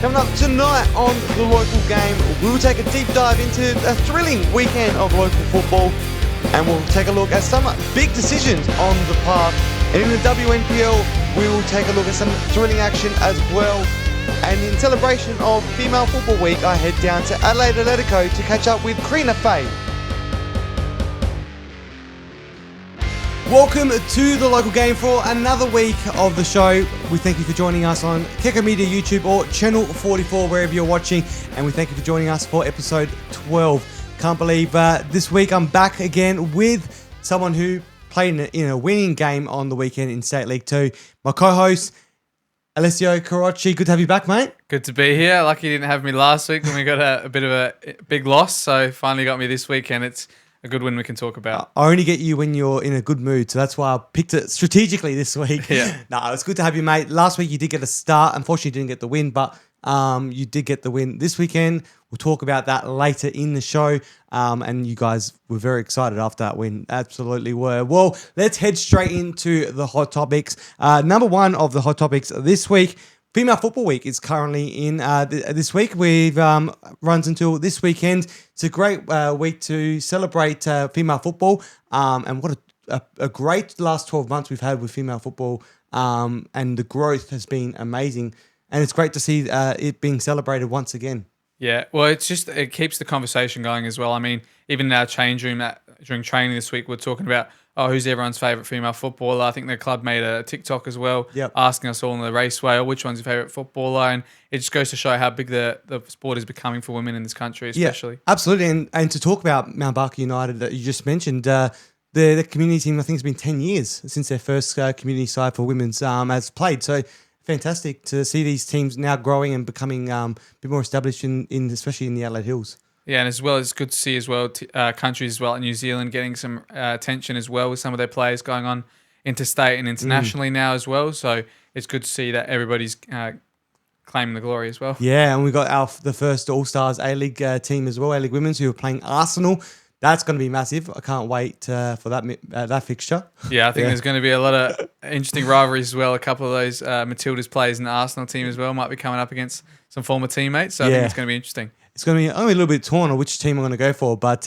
Coming up tonight on The Local Game, we will take a deep dive into a thrilling weekend of local football, and we'll take a look at some big decisions on the path. And in the WNPL, we will take a look at some thrilling action as well. And in celebration of Female Football Week, I head down to Adelaide Atletico to catch up with Creenagh Fay. Welcome to The Local Game for another week of the show. We thank you for joining us on Keko Media YouTube or Channel 44, wherever you're watching. And we thank you for joining us for episode 12. Can't believe this week I'm back again with someone who played in a winning game on the weekend in State League 2. My co-host, Alessio Carocci. Good to have you back, mate. Good to be here. Lucky you didn't have me last week when we got a bit of a big loss. So finally got me this weekend. It's a good win we can talk about. I only get you when you're in a good mood, so that's why I picked it strategically this week. Yeah. No, it's good to have you, mate. Last week you did get a start. Unfortunately, you didn't get the win, but you did get the win this weekend. We'll talk about that later in the show. And you guys were very excited after that win. Absolutely were. Well, let's head straight into the hot topics. Number one of the hot topics this week, Female Football Week is currently in this week. We've runs until this weekend. It's a great week to celebrate female football. And what a great last 12 months we've had with female football. And the growth has been amazing. And it's great to see it being celebrated once again. Yeah, well, it keeps the conversation going as well. I mean, even in our change room during training this week, we're talking about, who's everyone's favourite female footballer? I think the club made a TikTok as well, asking us all in the raceway, which one's your favourite footballer? And it just goes to show how big the sport is becoming for women in this country, especially. Yeah, absolutely. And to talk about Mount Barker United that you just mentioned, the community team, I think it's been 10 years since their first community side for women's has played. So fantastic to see these teams now growing and becoming a bit more established in especially in the Adelaide Hills. Yeah, and as well, it's good to see as well countries as well, like New Zealand getting some attention as well with some of their players going on interstate and internationally now as well. So it's good to see that everybody's claiming the glory as well. Yeah, and we got the first All-Stars A-League team as well, A-League Women's, who are playing Arsenal. That's going to be massive. I can't wait for that fixture. Yeah, I think there's going to be a lot of interesting rivalries as well. A couple of those Matildas players in the Arsenal team as well might be coming up against some former teammates. So I think it's going to be interesting. It's going to be only a little bit torn on which team I'm going to go for, but it's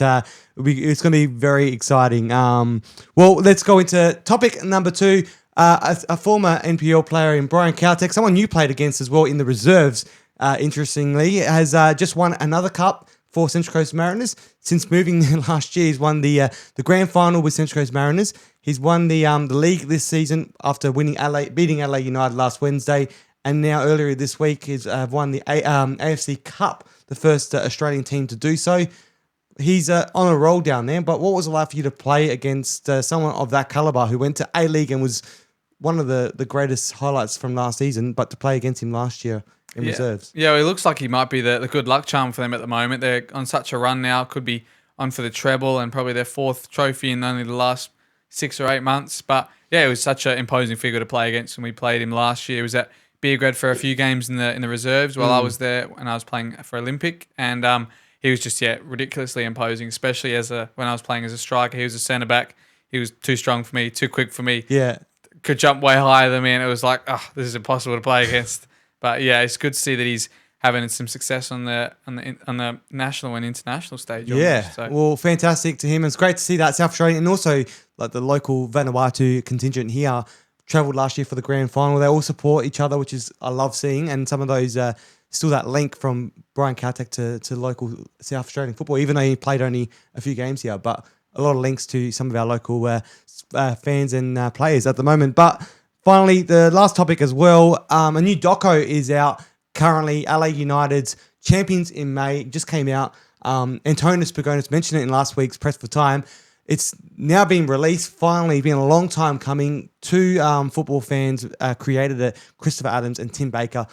going to be very exciting. Well, let's go into topic number 2. A former NPL player in Brian Cowtek, someone you played against as well in the reserves, interestingly, has just won another cup for Central Coast Mariners. Since moving there last year, he's won the grand final with Central Coast Mariners. He's won the league this season after beating Adelaide United last Wednesday, and now earlier this week he's won the AFC Cup, the first Australian team to do so. He's on a roll down there. But what was it like for you to play against someone of that caliber who went to A-League and was one of the greatest highlights from last season, but to play against him last year in reserves? Yeah, well, it looks like he might be the good luck charm for them at the moment. They're on such a run now, could be on for the treble and probably their 4th trophy in only the last 6 or 8 months. But yeah, it was such an imposing figure to play against when we played him last year. He was at Beergrad for a few games in the reserves while I was there when I was playing for Olympic. And he was just, ridiculously imposing, especially when I was playing as a striker. He was a centre-back. He was too strong for me, too quick for me. Yeah. Could jump way higher than me, and it was like, this is impossible to play against. But yeah, it's good to see that he's having some success on the national and international stage. Yeah, well, fantastic to him. It's great to see that South Australian and also like the local Vanuatu contingent here travelled last year for the grand final. They all support each other, which is I love seeing, and some of those still that link from Brian Cowtek to local South Australian football, even though he played only a few games here, but a lot of links to some of our local fans and players at the moment. But finally, the last topic as well, a new doco is out currently. LA United's Champions in May just came out. Antonis Pagonis mentioned it in last week's Press for Time. It's now been released, finally, been a long time coming. 2 football fans created it, Christopher Adams and Tim Baker.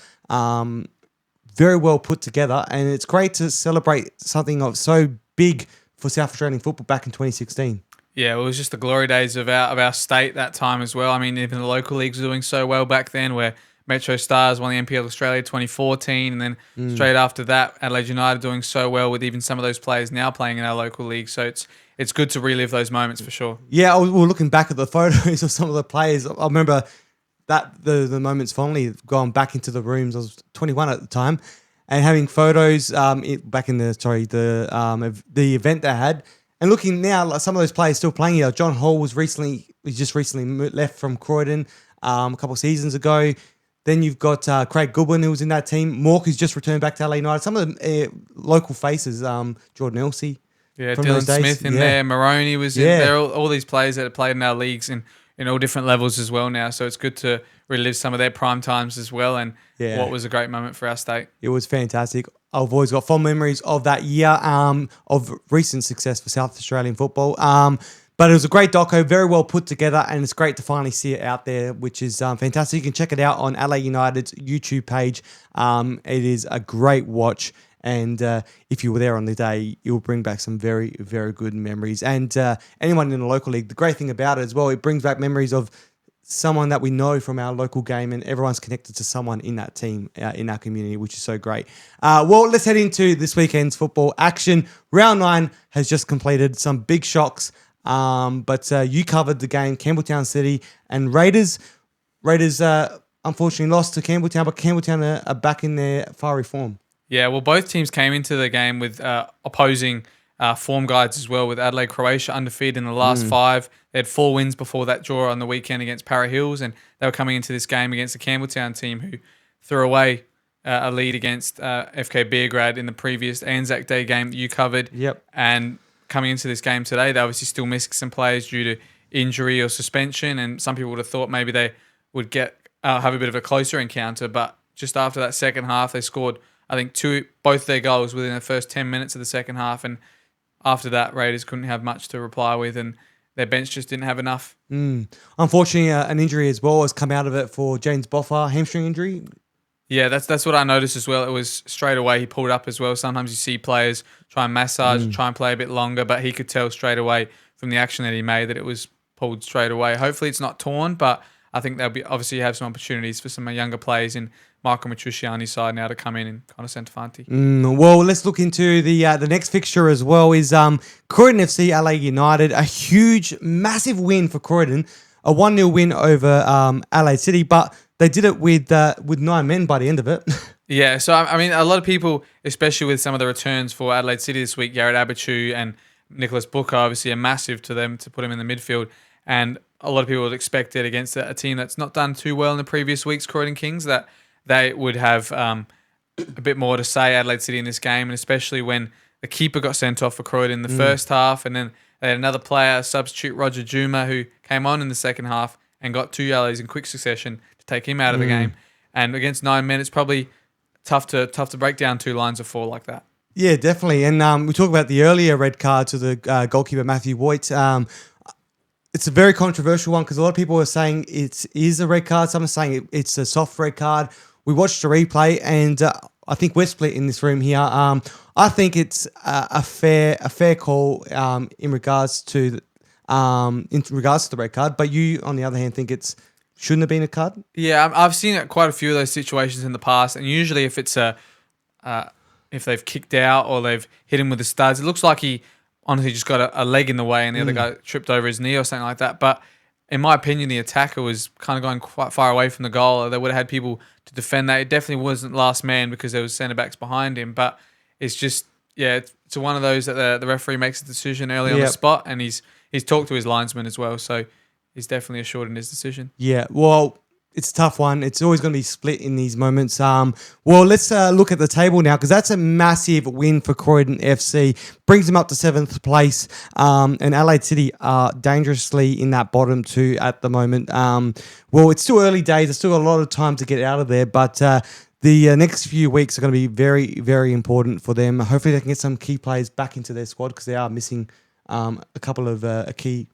Very well put together, and it's great to celebrate something of so big for South Australian football back in 2016. Yeah, it was just the glory days of our state that time as well. I mean, even the local leagues were doing so well back then, where Metro Stars won the NPL Australia 2014, and then straight after that, Adelaide United doing so well with even some of those players now playing in our local league. So it's good to relive those moments for sure. Yeah, we were looking back at the photos of some of the players. I remember the moments finally gone back into the rooms. I was 21 at the time, and having photos back in the event they had, and looking now, like some of those players still playing here. John Hall he just recently left from Croydon a couple of seasons ago. Then you've got Craig Goodwin, who was in that team. Mork, who's just returned back to LA United. Some of the local faces, Jordan Elsey. Yeah, Dylan Smith in there. Maroney was in there. All these players that have played in our leagues in all different levels as well now. So it's good to relive some of their prime times as well, and what was a great moment for our state. It was fantastic. I've always got fond memories of that year of recent success for South Australian football. But it was a great doco, very well put together, and it's great to finally see it out there, which is fantastic. You can check it out on LA United's YouTube page. It is a great watch, and if you were there on the day, it will bring back some very, very good memories. And anyone in the local league, the great thing about it as well, it brings back memories of someone that we know from our local game, and everyone's connected to someone in that team, in our community, which is so great. Well, let's head into this weekend's football action. Round 9 has just completed. Some big shocks. But you covered the game, Campbelltown City and Raiders. Raiders unfortunately lost to Campbelltown, but Campbelltown are back in their fiery form. Yeah, well, both teams came into the game with opposing form guides as well, with Adelaide Croatia undefeated in the last 5. They had 4 wins before that draw on the weekend against Para Hills, and they were coming into this game against the Campbelltown team, who threw away a lead against FK Beograd in the previous Anzac Day game that you covered. Yep. And coming into this game today, they obviously still missing some players due to injury or suspension, and some people would have thought maybe they would have a bit of a closer encounter, but just after that second half, they scored, I think, both their goals within the first 10 minutes of the second half, and after that, Raiders couldn't have much to reply with, and their bench just didn't have enough. Unfortunately, an injury as well has come out of it for James Boffa, hamstring injury. Yeah, that's what I noticed as well. It was straight away he pulled up as well. Sometimes you see players try and massage, try and play a bit longer, but he could tell straight away from the action that he made that it was pulled straight away. Hopefully it's not torn, but I think they'll be obviously have some opportunities for some younger players in Michael Matriciani's side now to come in and kind of centre Fanti. Well, let's look into the next fixture as well. Is Croydon FC LA United, a huge, massive win for Croydon, a 1-0 win over Adelaide City, but they did it with 9 men by the end of it. Yeah, so I mean, a lot of people, especially with some of the returns for Adelaide City this week, Garrett Abichu and Nicholas Booker, obviously are massive to them to put him in the midfield. And a lot of people would expect it against a team that's not done too well in the previous weeks, Croydon Kings, that they would have a bit more to say, Adelaide City, in this game, and especially when the keeper got sent off for Croydon in the first half, and then they had another player, substitute Roger Juma, who came on in the second half and got 2 yellows in quick succession to take him out of the game. And against 9 men, it's probably tough to break down 2 lines of 4 like that. Yeah, definitely. And we talk about the earlier red card to the goalkeeper, Matthew Voigt. It's a very controversial one because a lot of people are saying it is a red card. Some are saying it's a soft red card. We watched the replay, and I think we're split in this room here. I think it's a fair call in regards to the red card. But you, on the other hand, think it's shouldn't have been a card? Yeah, I've seen quite a few of those situations in the past, and usually if it's if they've kicked out or they've hit him with the studs, it looks like he honestly just got a leg in the way and the other guy tripped over his knee or something like that. But in my opinion, the attacker was kind of going quite far away from the goal. They would have had people to defend that. It definitely wasn't last man because there was centre-backs behind him. But it's just, it's one of those that the referee makes a decision early on the spot, and he's talked to his linesman as well. So he's definitely assured in his decision. Yeah, well, it's a tough one. It's always going to be split in these moments. Well, let's look at the table now because that's a massive win for Croydon FC. Brings them up to 7th place. And Adelaide City are dangerously in that bottom 2 at the moment. Well, it's still early days. There's still a lot of time to get out of there. But the next few weeks are going to be very, very important for them. Hopefully they can get some key players back into their squad because they are missing a couple of key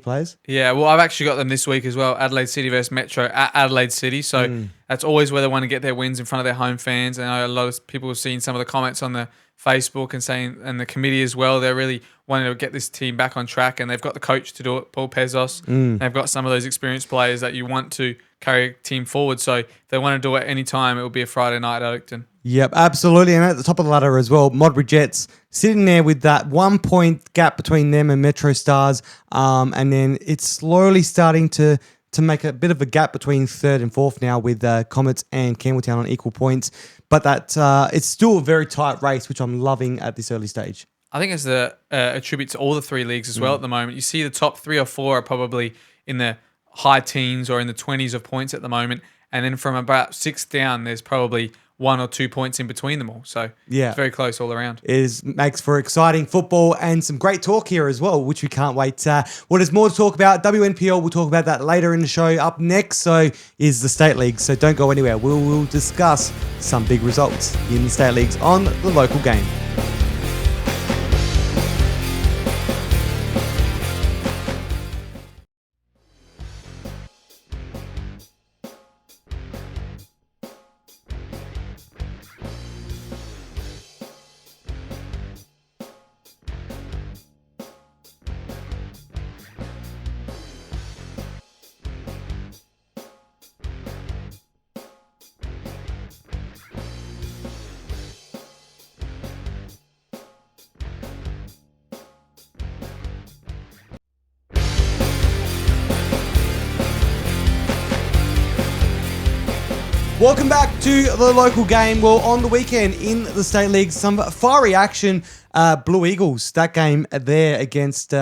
players. Yeah, well, I've actually got them this week as well. Adelaide City versus Metro at Adelaide City. So that's always where they want to get their wins in front of their home fans. And I know a lot of people have seen some of the comments on the Facebook and the committee as well. They're really wanting to get this team back on track, and they've got the coach to do it, Paul Pezos. They've got some of those experienced players that you want to carry a team forward. So if they want to do it any time, it will be a Friday night at Oakton. Yep, absolutely. And at the top of the ladder as well, Modbury Jets sitting there with that 1 point gap between them and Metro Stars. And then it's slowly starting to to make a bit of a gap between third and fourth now with Comets and Campbelltown on equal points. But that it's still a very tight race, which I'm loving at this early stage. I think it's a tribute to all the three leagues as well at the moment. You see the top 3 or 4 are probably in the high teens or in the 20s of points at the moment. And then from about 6 down, there's probably 1 or 2 points in between them all. So it's very close all around. Makes for exciting football and some great talk here as well, which we can't wait. Well, there's more to talk about. WNPL, we'll talk about that later in the show. Up next, is the State League. So don't go anywhere. We'll discuss some big results in the State Leagues on the local game. Welcome back to the local game. Well, on the weekend in the State League, some fiery action. Blue Eagles, that game there against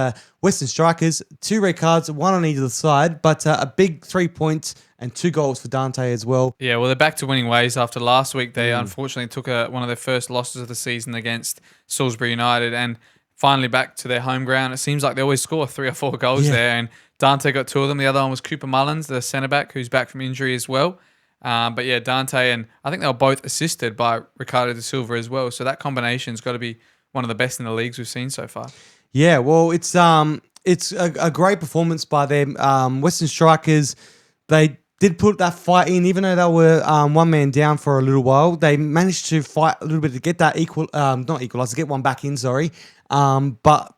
Western Strikers. 2 red cards, 1 on either side, but a big 3 points and 2 goals for Dante as well. Yeah, well, they're back to winning ways after last week. They unfortunately took one of their first losses of the season against Salisbury United and finally back to their home ground. It seems like they always score 3 or 4 goals there, and Dante got 2 of them. The other one was Cooper Mullins, the centre-back, who's back from injury as well. But yeah, Dante, and I think they were both assisted by Ricardo da Silva as well. So that combination's got to be one of the best in the leagues we've seen so far. Yeah, well, it's a great performance by them. Western Strikers, they did put that fight in, even though they were one man down for a little while. They managed to fight a little bit to get that not equalize, to get one back in. Sorry, but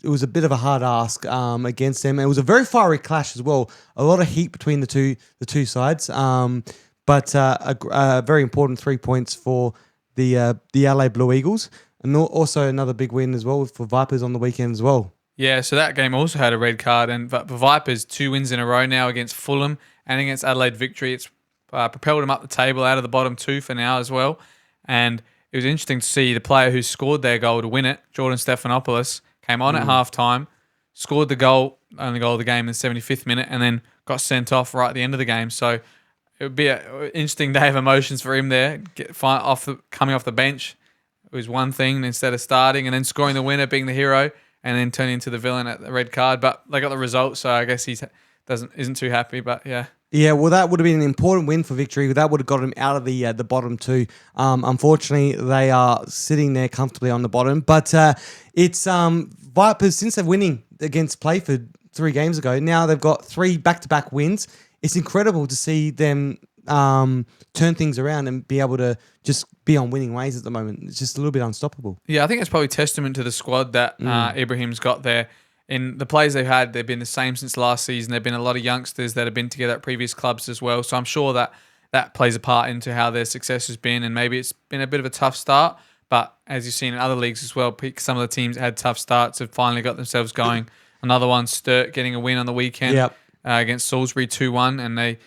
it was a bit of a hard ask against them. It was a very fiery clash as well. A lot of heat between the two sides. But a very important 3 points for the LA Blue Eagles, and also another big win as well for Vipers on the weekend as well. Yeah, so that game also had a red card, and for Vipers, 2 wins in a row now against Fulham and against Adelaide Victory. It's propelled them up the table out of the bottom 2 for now as well. And it was interesting to see the player who scored their goal to win it, Jordan Stephanopoulos, came on at halftime, scored the only goal of the game in the 75th minute, and then got sent off right at the end of the game. So it would be an interesting day of emotions for him there. Coming off the bench, it was one thing instead of starting, and then scoring the winner, being the hero, and then turning into the villain at the red card. But they got the result, so I guess he isn't too happy. But yeah. Yeah, well, that would have been an important win for Victory. That would have got him out of the bottom 2. Unfortunately, they are sitting there comfortably on the bottom. But it's Vipers, since they're winning against Playford 3 games ago, now they've got 3 back-to-back wins. It's incredible to see them turn things around and be able to just be on winning ways at the moment. It's just a little bit unstoppable. Yeah, I think it's probably testament to the squad that Ibrahim's got there. In the players they've had, they've been the same since last season. There have been a lot of youngsters that have been together at previous clubs as well. So I'm sure that plays a part into how their success has been. And maybe it's been a bit of a tough start. But as you've seen in other leagues as well, some of the teams that had tough starts have finally got themselves going. Another one, Sturt, getting a win on the weekend against Salisbury 2-1. And they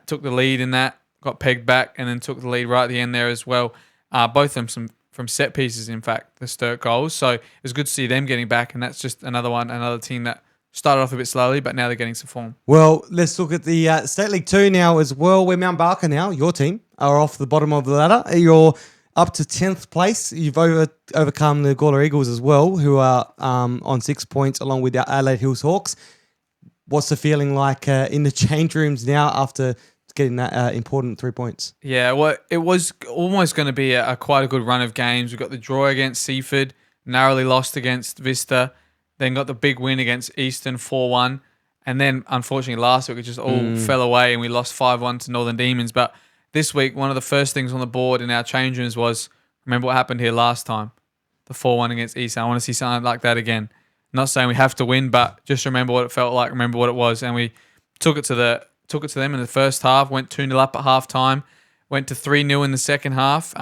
took the lead in that, got pegged back, and then took the lead right at the end there as well. Both of them from set pieces, in fact, the Sturt goals. So it was good to see them getting back, and that's just another team that started off a bit slowly, but now they're getting some form. Well, let's look at the State League 2 now as well, where Mount Barker now, your team, are off the bottom of the ladder. You're up to 10th place. You've overcome the Gawler Eagles as well, who are on 6 points, along with the Adelaide Hills Hawks. What's the feeling like in the change rooms now after getting that important 3 points? Yeah, well, it was almost going to be quite a good run of games. We got the draw against Seaford, narrowly lost against Vista, then got the big win against Eastern 4-1, and then unfortunately last week it just all fell away and we lost 5-1 to Northern Demons. But this week, one of the first things on the board in our change rooms was, remember what happened here last time? The 4-1 against Eastern. I want to see something like that again. Not saying we have to win, but just remember what it felt like, remember what it was, and we took it to them in the first half, went 2-0 up at half time, went to 3-0 in the second half.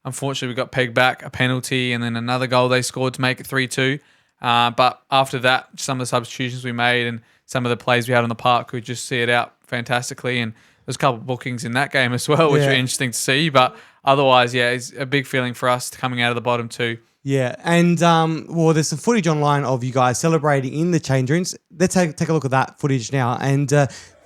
Unfortunately, we got pegged back, a penalty, and then another goal they scored to make it 3-2. But after that, some of the substitutions we made and some of the players we had on the park could just see it out fantastically. And there's a couple of bookings in that game as well, which are interesting to see. But otherwise, it's a big feeling for us coming out of the bottom two. Yeah, and there's some footage online of you guys celebrating in the change rooms. Let's take a look at that footage now. And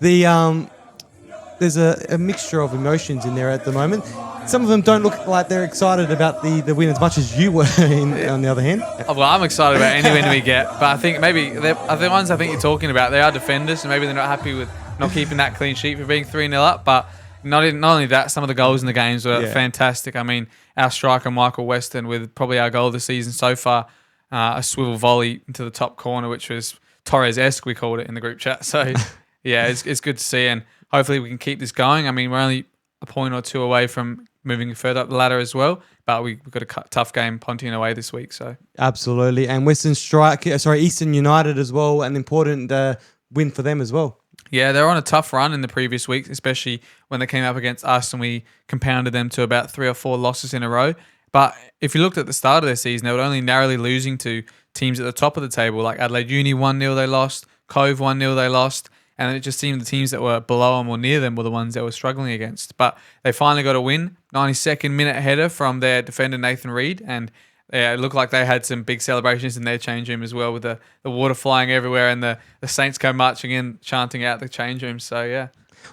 there's a mixture of emotions in there at the moment. Some of them don't look like they're excited about the win as much as you were, on the other hand. Well, I'm excited about any win we get, but I think maybe the ones I think you're talking about, they are defenders, and maybe they're not happy with not keeping that clean sheet for being 3-0 up, but not only that, some of the goals in the games were fantastic. I mean, our striker, Michael Weston, with probably our goal of the season so far, a swivel volley into the top corner, which was Torres-esque, we called it in the group chat. So, it's good to see, and hopefully we can keep this going. I mean, we're only a point or two away from moving further up the ladder as well, but we've got a tough game Pontian away this week. So absolutely, and Eastern United as well, an important win for them as well. Yeah, they were on a tough run in the previous weeks, especially when they came up against us and we compounded them to about 3 or 4 losses in a row. But if you looked at the start of their season, they were only narrowly losing to teams at the top of the table, like Adelaide Uni 1-0 they lost, Cove 1-0 they lost, and it just seemed the teams that were below them or near them were the ones they were struggling against. But they finally got a win, 92nd minute header from their defender Nathan Reid, and it looked like they had some big celebrations in their change room as well, with the water flying everywhere and the Saints go marching in, chanting out the change room. So, yeah.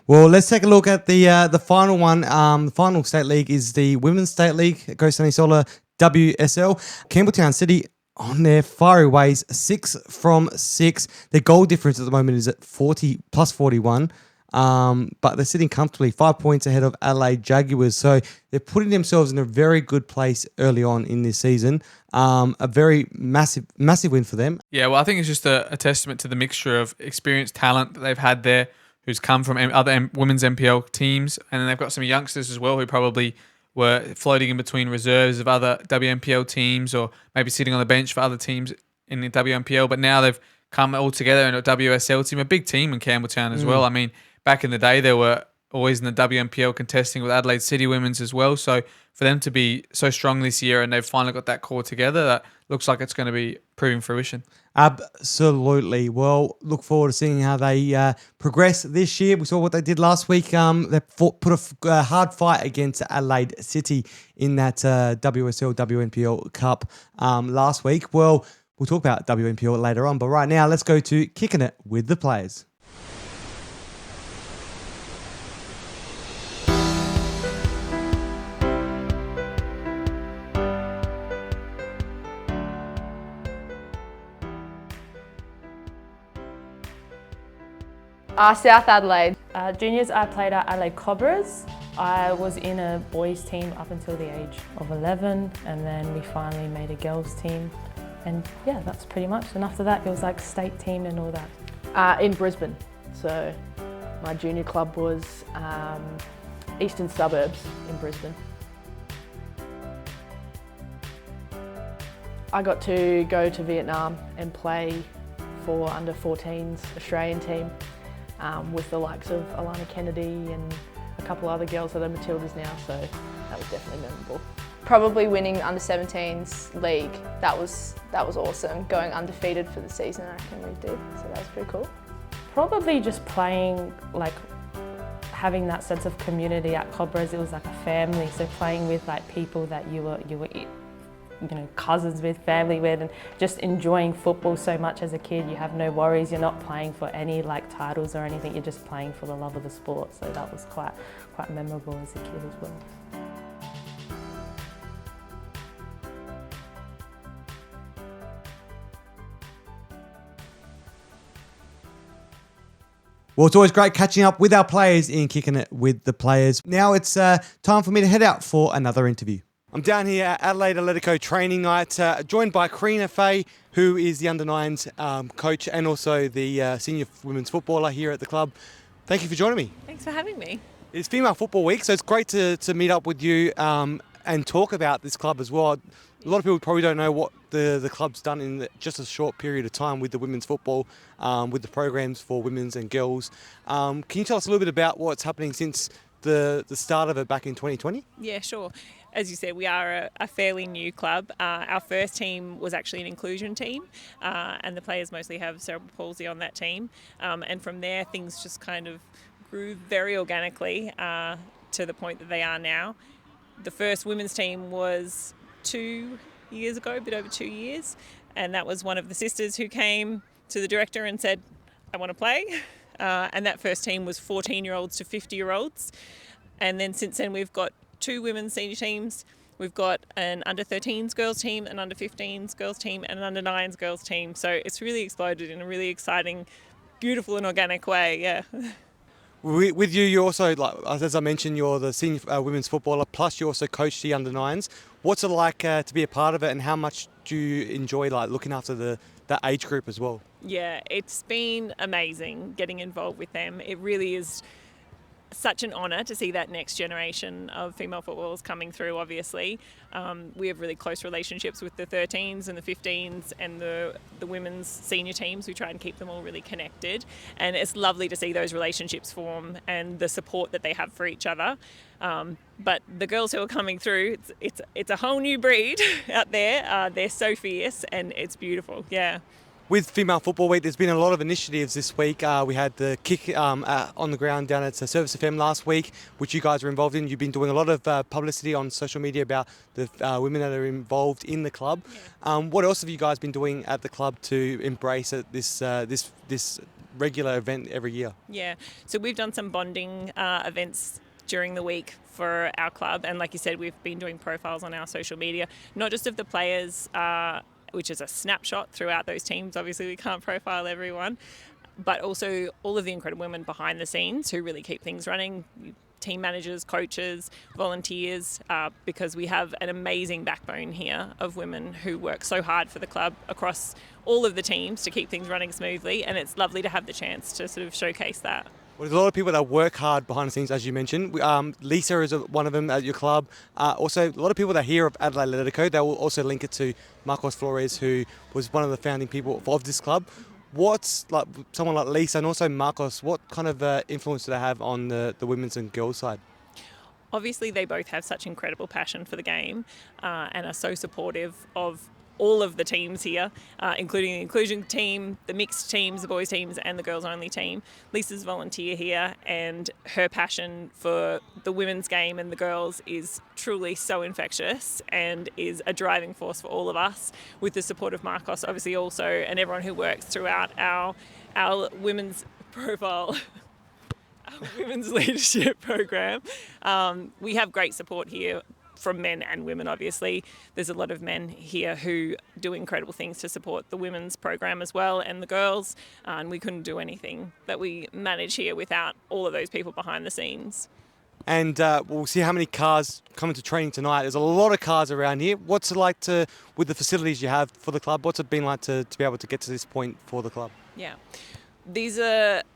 Well, let's take a look at the final one. The final state league is the Women's State League, Go Sunny Solar WSL. Campbelltown City on their fiery ways, 6 from 6. Their goal difference at the moment is at 40 plus 41. But they're sitting comfortably 5 points ahead of Adelaide Jaguars. So they're putting themselves in a very good place early on in this season. A very massive win for them. Yeah, well, I think it's just a testament to the mixture of experienced talent that they've had there, who's come from other women's NPL teams. And then they've got some youngsters as well who probably were floating in between reserves of other WNPL teams, or maybe sitting on the bench for other teams in the WNPL. But now they've come all together in a WSL team, a big team in Campbelltown as well. I mean, back in the day, they were always in the WNPL contesting with Adelaide City Women's as well. So for them to be so strong this year and they've finally got that core together, that looks like it's going to be proving fruition. Absolutely. Well, look forward to seeing how they progress this year. We saw what they did last week. They put a hard fight against Adelaide City in that WSL WNPL Cup last week. Well, we'll talk about WNPL later on, but right now let's go to Kicking It with the Players. South Adelaide. Juniors, I played at Adelaide Cobras. I was in a boys team up until the age of 11, and then we finally made a girls team. And yeah, that's pretty much. And after that, it was like state team and all that. In Brisbane. So my junior club was Eastern Suburbs in Brisbane. I got to go to Vietnam and play for under 14s Australian team. With the likes of Alana Kennedy and a couple other girls that are Matildas now, so that was definitely memorable. Probably winning the under-17s league, that was awesome. Going undefeated for the season, I reckon we did, so that was pretty cool. Probably just playing, like having that sense of community at Cobras. It was like a family, so playing with like people that you were cousins with, family with, and just enjoying football so much as a kid. You have no worries, you're not playing for any like titles or anything, you're just playing for the love of the sport. So that was quite memorable as a kid as well. Well, it's always great catching up with our players in Kicking It with the Players. Now it's time for me to head out for another interview. I'm down here at Adelaide Atletico training night, joined by Creenagh Fay, who is the under-9s coach and also the senior women's footballer here at the club. Thank you for joining me. Thanks for having me. It's Female Football Week, so it's great to meet up with you and talk about this club as well. A lot of people probably don't know what the club's done in just a short period of time with the women's football, with the programs for women's and girls. Can you tell us a little bit about what's happening since the start of it back in 2020? Yeah, sure. as you said, we are a fairly new club. Our first team was actually an inclusion team, and the players mostly have cerebral palsy on that team. And from there, things just kind of grew very organically to the point that they are now. The first women's team was 2 years ago, a bit over 2 years, and that was one of the sisters who came to the director and said, I want to play. And that first team was 14-year-olds to 50-year-olds. And then since then we've got 2 women's senior teams. We've got an under-13s girls team, an under-15s girls team, and an under-9s girls team. So it's really exploded in a really exciting, beautiful and organic way, yeah. With you, you're also, like, as I mentioned, you're the senior women's footballer, plus you also coach the under-9s. What's it like to be a part of it, and how much do you enjoy like looking after that age group as well? Yeah, it's been amazing getting involved with them. It really is such an honour to see that next generation of female footballers coming through, obviously. We have really close relationships with the 13s and the 15s and the women's senior teams. We try and keep them all really connected. And it's lovely to see those relationships form and the support that they have for each other. But the girls who are coming through, it's a whole new breed out there. They're so fierce and it's beautiful, yeah. With Female Football Week, there's been a lot of initiatives this week. We had the kick on the ground down at Service FM last week, which you guys were involved in. You've been doing a lot of publicity on social media about the women that are involved in the club. Yeah. What else have you guys been doing at the club to embrace this regular event every year? Yeah, so we've done some bonding events during the week for our club, and like you said, we've been doing profiles on our social media, not just of the players, which is a snapshot throughout those teams. Obviously, we can't profile everyone, but also all of the incredible women behind the scenes who really keep things running, team managers, coaches, volunteers, because we have an amazing backbone here of women who work so hard for the club across all of the teams to keep things running smoothly, and it's lovely to have the chance to sort of showcase that. Well, there's a lot of people that work hard behind the scenes, as you mentioned. Lisa is one of them at your club. Also, a lot of people that hear of Adelaide Atletico, they will also link it to Marcos Flores, who was one of the founding people of this club. What's like someone like Lisa and also Marcos, what kind of influence do they have on the women's and girls' side? Obviously, they both have such incredible passion for the game and are so supportive of all of the teams here, including the inclusion team, the mixed teams, the boys teams and the girls only team. Lisa's volunteer here, and her passion for the women's game and the girls is truly so infectious and is a driving force for all of us, with the support of Marcos obviously also, and everyone who works throughout our women's profile. Women's leadership program. We have great support here from men and women, obviously. There's a lot of men here who do incredible things to support the women's program as well, and the girls, and we couldn't do anything that we manage here without all of those people behind the scenes. And we'll see how many cars come into training tonight. There's a lot of cars around here. What's it like with the facilities you have for the club, what's it been like to be able to get to this point for the club? Yeah. These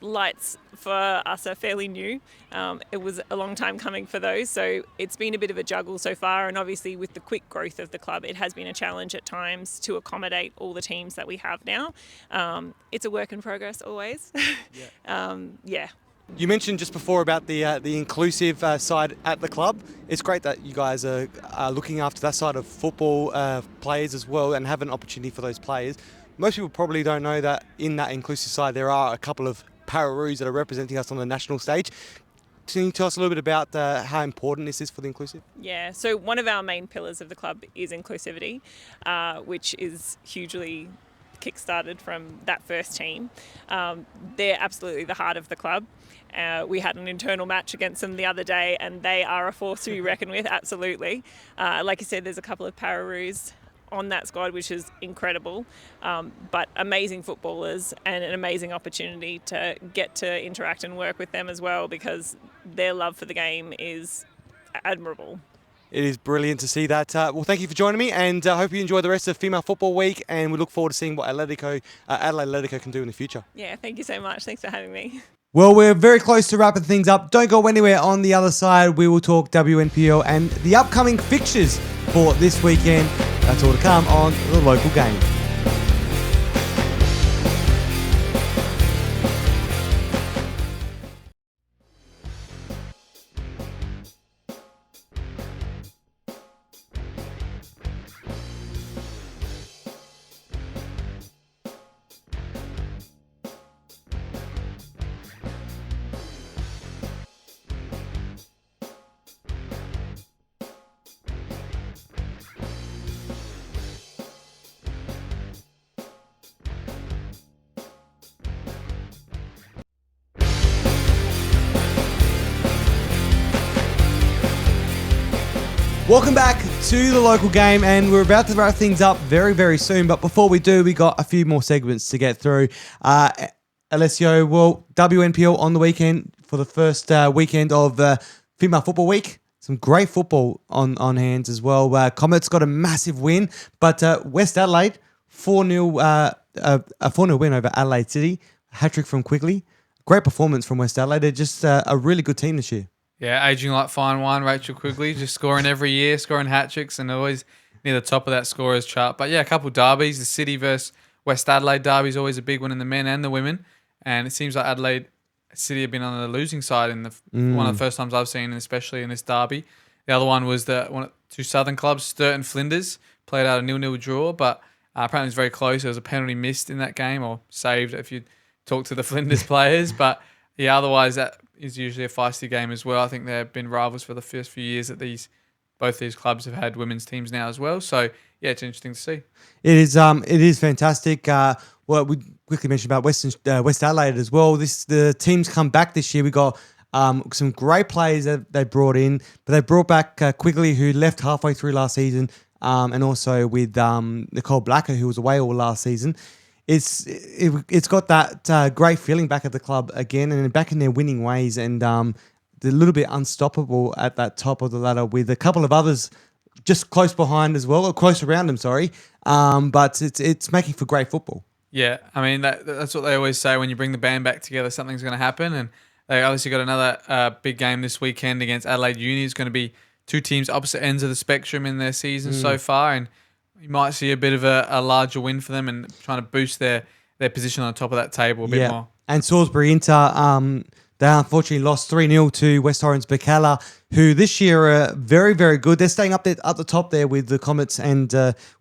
lights for us are fairly new. It was a long time coming for those, so it's been a bit of a juggle so far, and obviously with the quick growth of the club, it has been a challenge at times to accommodate all the teams that we have now. It's a work in progress always. Yeah. You mentioned just before about the inclusive side at the club. It's great that you guys are looking after that side of football players as well and have an opportunity for those players. Most people probably don't know that in that inclusive side there are a couple of Pararoos that are representing us on the national stage. Can you tell us a little bit about how important this is for the inclusive? Yeah, so one of our main pillars of the club is inclusivity, which is hugely kick-started from that first team. They're absolutely the heart of the club. We had an internal match against them the other day, and they are a force to be reckoned with, absolutely. Like you said, there's a couple of Pararoos on that squad, which is incredible, but amazing footballers and an amazing opportunity to get to interact and work with them as well, because their love for the game is admirable. It is brilliant to see that. Well, thank you for joining me, and I hope you enjoy the rest of Female Football Week, and we look forward to seeing what Adelaide Atletico can do in the future. Yeah, thank you so much. Thanks for having me. Well, we're very close to wrapping things up. Don't go anywhere. On the other side, we will talk WNPL and the upcoming fixtures for this weekend. That's all to come on The Local Game. Welcome back to the local game, and we're about to wrap things up very, very soon. But before we do, we got a few more segments to get through. Alessio, well, WNPL on the weekend for the first weekend of Female Football Week. Some great football on hands as well. Comets got a massive win, but West Adelaide 4-0 a 4-0 win over Adelaide City. Hat-trick from Quigley. Great performance from West Adelaide. They're just a really good team this year. Yeah, aging like fine wine, Rachel Quigley, just scoring every year, scoring hat-tricks and always near the top of that scorers chart. But yeah, a couple of derbies. The City versus West Adelaide derby is always a big one in the men and the women. And it seems like Adelaide City have been on the losing side in one of the first times I've seen, especially in this derby. The other one was two southern clubs, Sturt and Flinders, played out a 0-0 draw, but apparently it was very close. There was a penalty missed in that game, or saved if you talk to the Flinders players. But yeah, otherwise that is usually a feisty game as well. I think there have been rivals for the first few years that both these clubs have had women's teams now as well. So yeah, it's interesting to see. It is fantastic. Well, we quickly mentioned about West Adelaide as well. The teams come back this year. We got some great players that they brought in, but they brought back Quigley, who left halfway through last season, and also with Nicole Blacker, who was away all last season. It's got that great feeling back at the club again, and back in their winning ways, and they're a little bit unstoppable at that top of the ladder with a couple of others just close behind as well, or close around them. Sorry, but it's making for great football. Yeah, I mean that's what they always say, when you bring the band back together, something's going to happen. And they obviously got another big game this weekend against Adelaide Uni. It's going to be two teams opposite ends of the spectrum in their season so far, and you might see a bit of a larger win for them and trying to boost their position on the top of that table a bit more. And Salisbury Inter, they unfortunately lost 3-0 to West Orange Bacala, who this year are very, very good. They're staying up the top there with the Comets and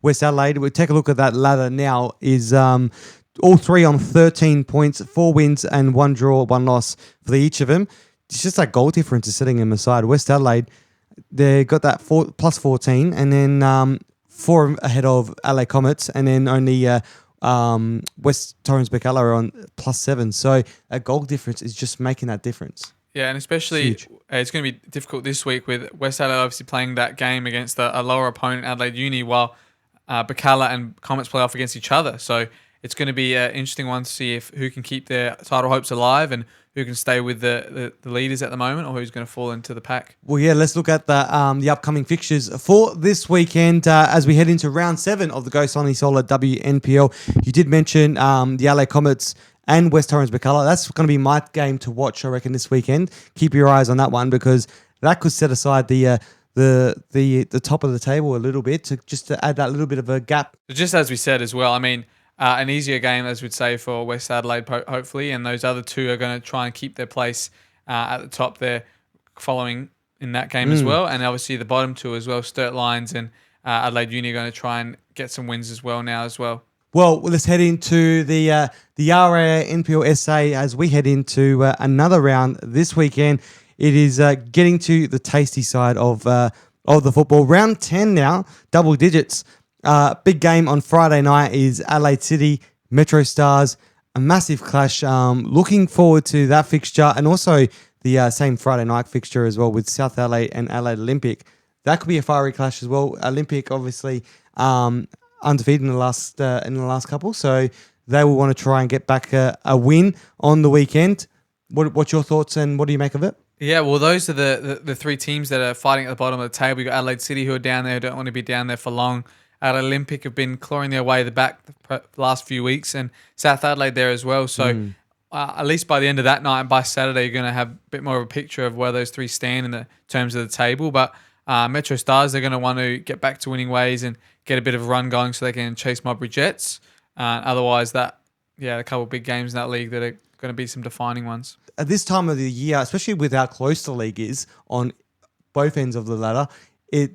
West Adelaide. We'll take a look at that ladder now. Is all three on 13 points, 4 wins and 1 draw, 1 loss for each of them. It's just that goal difference is setting them aside. West Adelaide, they got that plus 14, and then 4 ahead of LA Comets, and then only West Torrens Bacala are on plus 7. So a goal difference is just making that difference. Yeah, and especially it's going to be difficult this week with West Adelaide obviously playing that game against a lower opponent, Adelaide Uni, while Bacala and Comets play off against each other. So it's going to be an interesting one to see who can keep their title hopes alive and who can stay with the leaders at the moment, or who's going to fall into the pack. Well, yeah, let's look at the upcoming fixtures for this weekend as we head into round 7 of the Go Sunny Solar WNPL. You did mention the LA Comets and West Torrens Bacala. That's going to be my game to watch, I reckon, this weekend. Keep your eyes on that one, because that could set aside the top of the table a little bit to add that little bit of a gap. Just as we said as well, I mean, an easier game, as we'd say, for West Adelaide, hopefully, and those other two are going to try and keep their place at the top there, following in that game as well. And obviously the bottom two as well, Sturt Lions and Adelaide Uni, are going to try and get some wins as well now as well. Well, let's head into the RA NPL SA as we head into another round this weekend. It is getting to the tasty side of the football. Round 10 now, double digits. Big game on Friday night is Adelaide City, Metro Stars, a massive clash. Looking forward to that fixture, and also the same Friday night fixture as well with South Adelaide and Adelaide Olympic. That could be a fiery clash as well. Olympic obviously undefeated in the last couple, so they will want to try and get back a win on the weekend. What's your thoughts, and what do you make of it? Yeah, well, those are the three teams that are fighting at the bottom of the table. You've got Adelaide City, who are down there, who don't want to be down there for long. Adelaide Olympic have been clawing their way back the last few weeks, and South Adelaide there as well. So at least by the end of that night and by Saturday, you're going to have a bit more of a picture of where those three stand in the terms of the table. But Metro Stars, they're going to want to get back to winning ways and get a bit of a run going so they can chase Modbury Jets. Otherwise, a couple of big games in that league that are going to be some defining ones. At this time of the year, especially with how close the league is on both ends of the ladder, it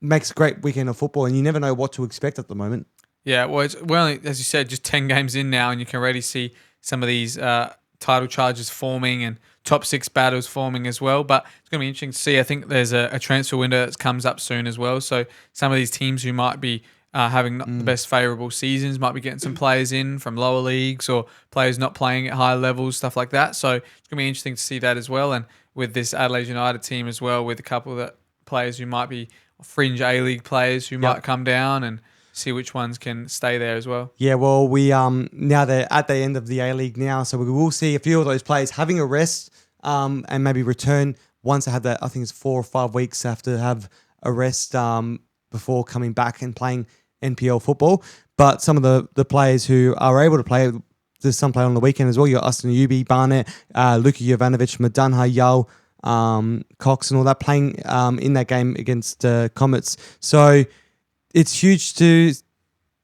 makes a great weekend of football, and you never know what to expect at the moment. Yeah, well, we're only, as you said, just 10 games in now, and you can already see some of these title charges forming and top 6 battles forming as well. But it's going to be interesting to see. I think there's a transfer window that comes up soon as well. So some of these teams who might be having not the best favourable seasons might be getting some players in from lower leagues, or players not playing at higher levels, stuff like that. So it's going to be interesting to see that as well. And with this Adelaide United team as well, with a couple of players who might be fringe A-League players who might come down, and see which ones can stay there as well. Yeah, well, we now they're at the end of the A-League now, so we will see a few of those players having a rest and maybe return once they have that. I think it's 4 or 5 weeks have to have a rest before coming back and playing NPL football. But some of the players who are able to play, there's some play on the weekend as well. You got Austin Ubi, Barnett, Luka Jovanovic, Madunha, Yal, Cox, and all that playing in that game against Comets. So it's huge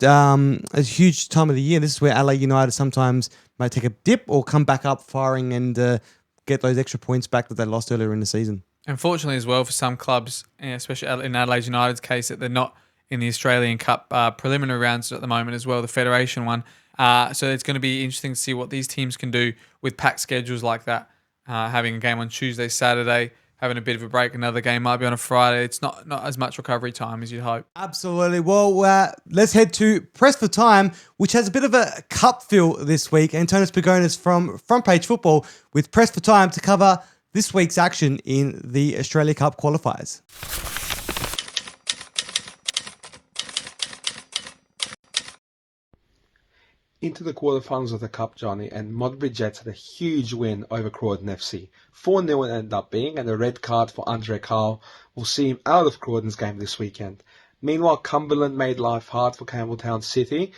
a huge time of the year. This is where Adelaide United sometimes might take a dip or come back up firing and get those extra points back that they lost earlier in the season. Unfortunately as well for some clubs, especially in Adelaide United's case, that they're not in the Australian Cup preliminary rounds at the moment as well, the Federation one. So it's going to be interesting to see what these teams can do with packed schedules like that. Having a game on Tuesday, Saturday, having a bit of a break, another game might be on a Friday. It's not as much recovery time as you'd hope. Absolutely. Well, let's head to Press for Time, which has a bit of a cup feel this week. Antonis Pagonis from Front Page Football with Press for Time to cover this week's action in the Australia Cup qualifiers. Into the quarterfinals of the Cup, Johnny, and Modbury Jets had a huge win over Croydon FC. 4-0 it ended up being, and a red card for Andre Carl will see him out of Croydon's game this weekend. Meanwhile, Cumberland made life hard for Campbelltown City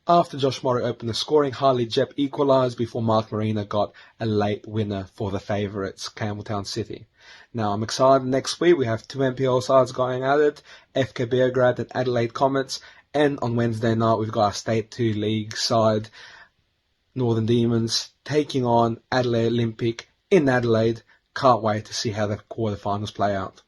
after Josh Murray opened the scoring. Harley Jepp equalised before Mark Marina got a late winner for the favourites, Campbelltown City. Now, I'm excited. Next week we have 2 NPL sides going at it, FK Beograd and Adelaide Comets. And on Wednesday night, we've got our State 2 League side, Northern Demons, taking on Adelaide Olympic in Adelaide. Can't wait to see how the quarterfinals play out.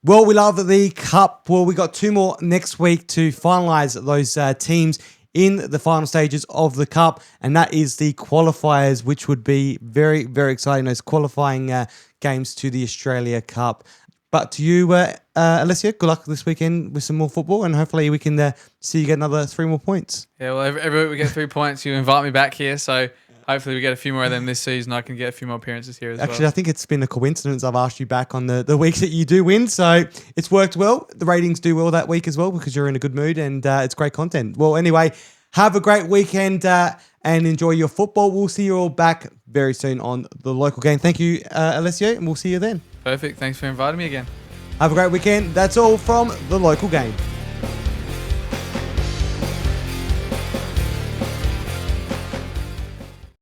Well, we love the Cup. Well, we got 2 more next week to finalise those teams in the final stages of the Cup, and that is the qualifiers, which would be very, very exciting, those qualifying games to the Australia Cup. But to you, Alessio, good luck this weekend with some more football, and hopefully we can see you get another 3 more points. Yeah, well, every week we get 3 points. You invite me back here, so hopefully we get a few more of them this season. I can get a few more appearances here as well. Actually, I think it's been a coincidence I've asked you back on the weeks that you do win, so it's worked well. The ratings do well that week as well because you're in a good mood, and it's great content. Well, anyway, have a great weekend and enjoy your football. We'll see you all back very soon on the local game. Thank you, Alessio, and we'll see you then. Perfect. Thanks for inviting me again. Have a great weekend. That's all from the local game.